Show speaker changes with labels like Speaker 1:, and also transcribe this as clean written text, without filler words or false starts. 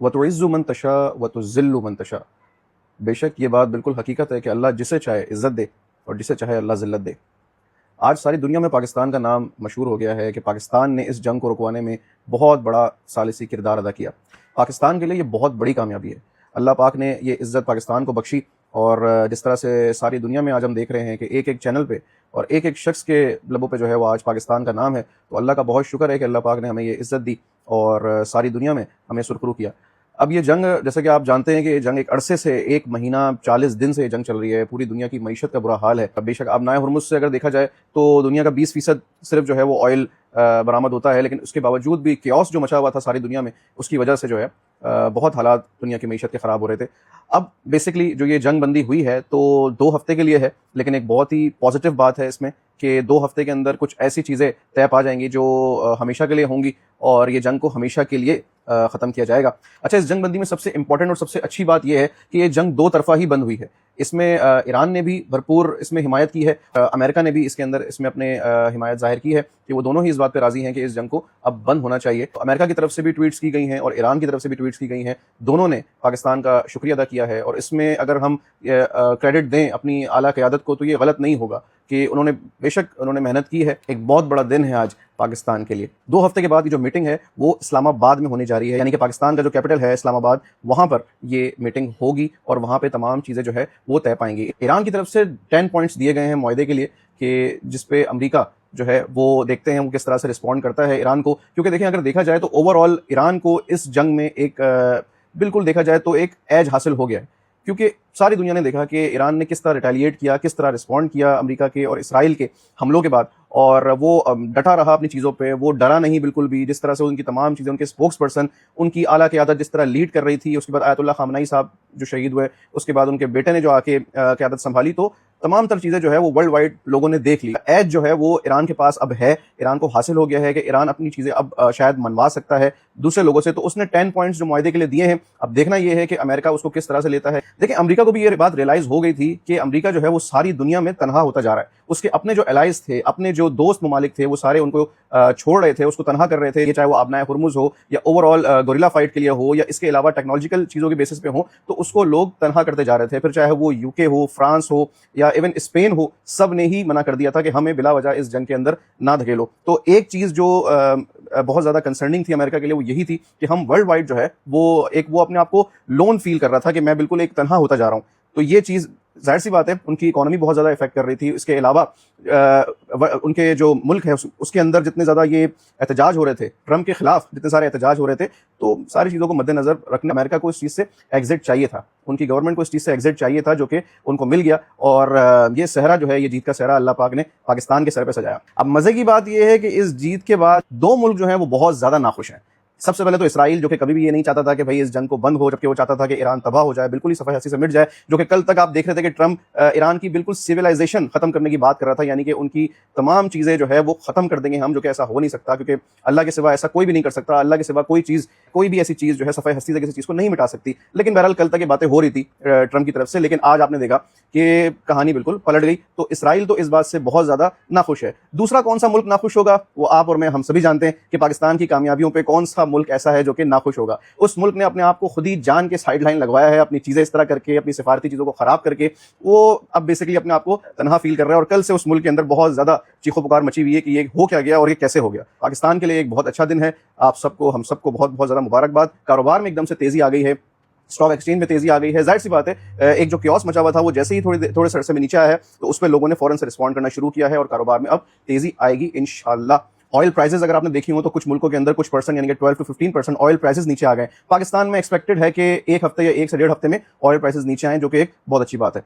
Speaker 1: وَتُعِزُّ مَن تَشَاءُ وَتُذِلُّ مَن تَشَاءُ۔ بے شک یہ بات بالکل حقیقت ہے کہ اللہ جسے چاہے عزت دے اور جسے چاہے اللہ ذلت دے۔ آج ساری دنیا میں پاکستان کا نام مشہور ہو گیا ہے کہ پاکستان نے اس جنگ کو رکوانے میں بہت بڑا ثالثی کردار ادا کیا۔ پاکستان کے لیے یہ بہت بڑی کامیابی ہے۔ اللہ پاک نے یہ عزت پاکستان کو بخشی، اور جس طرح سے ساری دنیا میں آج ہم دیکھ رہے ہیں کہ ایک ایک چینل پہ اور ایک ایک شخص کے لبوں پہ جو ہے وہ آج پاکستان کا نام ہے، تو اللہ کا بہت شکر ہے کہ اللہ پاک نے ہمیں یہ عزت دی اور ساری دنیا میں ہمیں سرخرو کیا۔ اب یہ جنگ، جیسے کہ آپ جانتے ہیں کہ یہ جنگ ایک عرصے سے، 1 مہینہ 40 دن سے یہ جنگ چل رہی ہے۔ پوری دنیا کی معیشت کا برا حال ہے۔ بے شک اب نائے ہرمز سے اگر دیکھا جائے تو دنیا کا 20% صرف جو ہے وہ آئل برآمد ہوتا ہے، لیکن اس کے باوجود بھی کیوس جو مچا ہوا تھا ساری دنیا میں، اس کی وجہ سے جو ہے بہت حالات دنیا کی معیشت کے خراب ہو رہے تھے۔ اب بیسکلی جو یہ جنگ بندی ہوئی ہے تو 2 ہفتے کے لیے ہے، لیکن ایک بہت ہی پازیٹیو بات ہے اس میں کہ 2 ہفتے کے اندر کچھ ایسی چیزیں طے پا جائیں گی جو ہمیشہ کے لیے ہوں گی، اور یہ جنگ کو ہمیشہ کے لیے ختم کیا جائے گا۔ اچھا، اس جنگ بندی میں سب سے امپورٹنٹ اور سب سے اچھی بات یہ ہے کہ یہ جنگ 2 طرفہ ہی بند ہوئی ہے۔ اس میں ایران نے بھی بھرپور اس میں حمایت کی ہے، امریکہ نے بھی اس کے اندر اس میں اپنے حمایت ظاہر کی ہے کہ وہ دونوں ہی اس بات پہ راضی ہیں کہ اس جنگ کو اب بند ہونا چاہیے۔ امریکہ کی طرف سے بھی ٹویٹس کی گئی ہیں اور ایران کی طرف سے بھی ٹویٹس کی گئی ہیں، دونوں نے پاکستان کا شکریہ ادا کیا ہے، اور اس میں اگر ہم کریڈٹ دیں اپنی اعلیٰ قیادت کو تو یہ غلط نہیں ہوگا کہ انہوں نے بے شک انہوں نے محنت کی ہے۔ ایک بہت بڑا دن ہے آج پاکستان کے لیے۔ 2 ہفتے کے بعد کی جو میٹنگ ہے وہ اسلام آباد میں ہونے جا رہی ہے، یعنی کہ پاکستان کا جو کیپٹل ہے اسلام آباد، وہاں پر یہ میٹنگ ہوگی اور وہاں پہ تمام چیزیں جو ہے وہ طے پائیں گی۔ ایران کی طرف سے 10 پوائنٹس دیے گئے ہیں معاہدے کے لیے کہ جس پہ امریکہ جو ہے وہ دیکھتے ہیں وہ کس طرح سے رسپونڈ کرتا ہے ایران کو، کیونکہ دیکھیں اگر دیکھا جائے تو اوور آل ایران کو اس جنگ میں ایک بالکل دیکھا جائے تو ایک ایج حاصل ہو گیا ہے، کیونکہ ساری دنیا نے دیکھا کہ ایران نے کس طرح ریٹیلیٹ کیا، کس طرح رسپونڈ کیا امریکہ کے اور اسرائیل کے حملوں کے بعد، اور وہ ڈٹا رہا اپنی چیزوں پہ، وہ ڈرا نہیں بالکل بھی۔ جس طرح سے ان کی تمام چیزیں، ان کے اسپوکس پرسن، ان کی اعلیٰ قیادت جس طرح لیڈ کر رہی تھی، اس کے بعد آیت اللہ خامنئی صاحب جو شہید ہوئے، اس کے بعد ان کے بیٹے نے جو آ کے قیادت سنبھالی، تو تمام تر چیزیں جو ہے وہ ورلڈ وائڈ لوگوں نے دیکھ لی۔ ایج جو ہے وہ ایران کے پاس اب ہے، ایران کو حاصل ہو گیا ہے کہ ایران اپنی چیزیں اب شاید منوا سکتا ہے دوسرے لوگوں سے، تو اس نے 10 پوائنٹس جو معاہدے کے لیے دیے ہیں، اب دیکھنا یہ ہے کہ امریکہ اس کو کس طرح سے لیتا ہے۔ دیکھیں امریکہ کو بھی یہ بات ریئلائز ہو گئی تھی کہ امریکہ جو ہے وہ ساری دنیا میں تنہا ہوتا جا رہا ہے، اس کے اپنے جو الائز تھے، اپنے جو دوست ممالک تھے، وہ سارے ان کو چھوڑ رہے تھے، اس کو تنہا کر رہے تھے، یہ چاہے وہ آبنائے ہرمز ہو یا اوور آل گوریلا فائٹ کے لیے ہو یا اس کے علاوہ ٹیکنالوجیکل چیزوں کے بیسس پہ ہو، تو اس کو لوگ تنہا کرتے جا رہے تھے۔ پھر چاہے وہ UK ہو، فرانس ہو یا ایون اسپین ہو، سب نے ہی منع کر دیا تھا کہ ہمیں بلا وجہ اس جنگ کے اندر نہ دھکیلو۔ تو ایک چیز جو بہت زیادہ کنسرننگ تھی امریکہ کے لیے وہ یہی تھی کہ ہم ورلڈ وائڈ جو ہے وہ اپنے آپ کو لون فیل کر رہا تھا کہ میں بالکل ایک تنہا ہوتا جا رہا ہوں۔ تو یہ چیز ظاہر سی بات ہے ان کی اکانومی بہت زیادہ افیکٹ کر رہی تھی۔ اس کے علاوہ ان کے جو ملک ہے اس کے اندر جتنے زیادہ یہ احتجاج ہو رہے تھے، ٹرمپ کے خلاف جتنے سارے احتجاج ہو رہے تھے، تو ساری چیزوں کو مد نظر رکھنے امریکہ کو اس چیز سے ایگزٹ چاہیے تھا، ان کی گورنمنٹ کو اس چیز سے ایگزٹ چاہیے تھا، جو کہ ان کو مل گیا، اور یہ صحرا جو ہے، یہ جیت کا صحرا اللہ پاک نے پاکستان کے سر پہ سجایا۔ اب مزے کی بات یہ ہے کہ اس جیت کے بعد 2 ملک جو ہیں وہ بہت زیادہ ناخوش ہیں۔ سب سے پہلے تو اسرائیل، جو کہ کبھی بھی یہ نہیں چاہتا تھا کہ بھائی اس جنگ کو بند ہو، جبکہ وہ چاہتا تھا کہ ایران تباہ ہو جائے، بالکل ہی صفحہ ہستی سے مٹ جائے، جو کہ کل تک آپ دیکھ رہے تھے کہ ٹرمپ ایران کی بالکل سویلائزیشن ختم کرنے کی بات کر رہا تھا، یعنی کہ ان کی تمام چیزیں جو ہے وہ ختم کر دیں گے ہم، جو کہ ایسا ہو نہیں سکتا، کیونکہ اللہ کے سوا ایسا کوئی بھی نہیں کر سکتا، اللہ کے سوا کوئی بھی ایسی چیز جو ہے صفحہ ہستی سے کسی چیز کو نہیں مٹا سکتی۔ لیکن بہرحال کل تک یہ باتیں ہو رہی تھی ٹرمپ کی طرف سے، لیکن آج آپ نے دیکھا کہ کہانی بالکل پلٹ گئی۔ تو اسرائیل تو اس بات سے بہت زیادہ ناخوش ہے۔ دوسرا کون سا ملک ناخوش ہوگا؟ وہ آپ اور میں ہم سبھی جانتے ہیں کہ پاکستان کی کامیابیوں پہ کون سا ملک ایسا ہے جو کہ ناخوش ہوگا۔ اس ملک نے اپنے آپ کو خود ہی جان کے سائیڈ لائن لگوایا ہے، اپنی چیزیں اس طرح کر کے، اپنی سفارتی چیزوں کو خراب کر کے، وہ اب بیسیکلی اپنے آپ کو تنہا فیل کر رہا ہے، اور کل سے اس ملک کے اندر بہت زیادہ چیخو پکار مچی ہوئی ہے کہ یہ ہو کیا گیا اور یہ کیسے ہو گیا۔ پاکستان کے لیے ایک بہت اچھا دن ہے، آپ سب کو، ہم سب کو بہت بہت زیادہ مبارکباد۔ کاروبار میں ایک دم سے تیزی آ گئی ہے، اسٹاک ایکسچینج میں تیزی آ گئی ہے۔ ظاہر سی بات ہے ایک جو کیوس مچا ہوا تھا وہ جیسے ہی تھوڑے سے عرصے میں نیچے آیا ہے تو اس پہ لوگوں نے فوراً سے رسپونڈ کرنا شروع کیا ہے، اور کاروبار میں اب تیزی آئے گی انشاءاللہ۔ آئل پرائسز اگر آپ نے دیکھی ہوں تو کچھ ملکوں کے اندر کچھ پرسنٹ یعنی کہ 12 سے 15% آئل پرائسز نیچے آ گئے۔ پاکستان میں ایکسپیکٹڈ ہے کہ 1 ہفتے یا 1 سے 1.5 ہفتے میں آئل پرائسز نیچے آئیں، جو کہ ایک بہت اچھی بات ہے۔